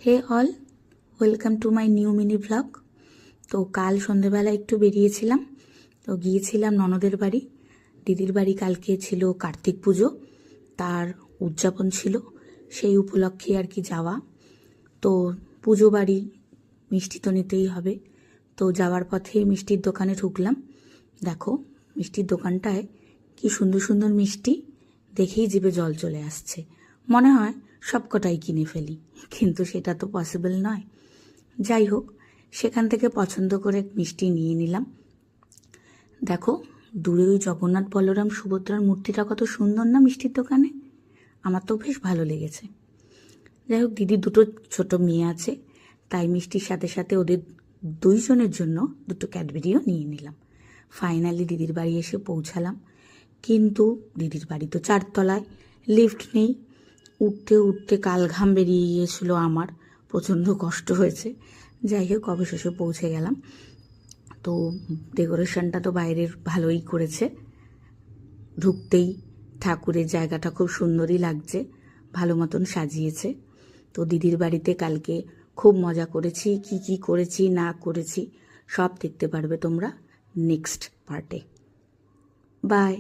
Hey all, welcome to my new mini vlog. তো কাল সন্ধেবেলা একটু বেরিয়েছিলাম, তো গিয়েছিলাম ননদের বাড়ি। দিদির বাড়ি কালকে ছিল কার্তিক পুজো, তার উদযাপন ছিল, সেই উপলক্ষে আর কি যাওয়া। তো পুজো বাড়ি, মিষ্টি তো নিতেই হবে। তো যাওয়ার পথে মিষ্টির দোকানে ঢুকলাম। দেখো মিষ্টির দোকানটায় কি সুন্দর সুন্দর মিষ্টি, দেখেই জিভে জল চলে আসছে। মনে হয় সবকটাই কিনে ফেলি, কিন্তু সেটা তো পসিবল নয়। যাই হোক, সেখান থেকে পছন্দ করে মিষ্টি নিয়ে নিলাম। দেখো দূরে ওই জগন্নাথ বলরাম সুভদ্রার মূর্তিটা কত সুন্দর না মিষ্টির দোকানে, আমার তো বেশ ভালো লেগেছে। যাই হোক, দিদির দুটো ছোট মেয়ে আছে, তাই মিষ্টির সাথে সাথে ওদের দুইজনের জন্য দুটো ক্যাডবেরিও নিয়ে নিলাম। ফাইনালি দিদির বাড়ি এসে পৌঁছালাম, কিন্তু দিদির বাড়ি তো 4 তলায়, লিফট নেই। উঠতে উঠতে কাল ঘাম বেরিয়ে গিয়েছিল, আমার প্রচণ্ড কষ্ট হয়েছে। যাই হোক, অবশেষে পৌঁছে গেলাম। তো ডেকোরেশনটা তো বাইরের ভালোই করেছে, ঢুকতেই ঠাকুরের জায়গাটা খুব সুন্দরই লাগছে, ভালো মতন সাজিয়েছে। তো দিদির বাড়িতে কালকে খুব মজা করেছি, কি কি করেছি না করেছি সব দেখতে পারবে তোমরা নেক্সট পার্টে। বাই।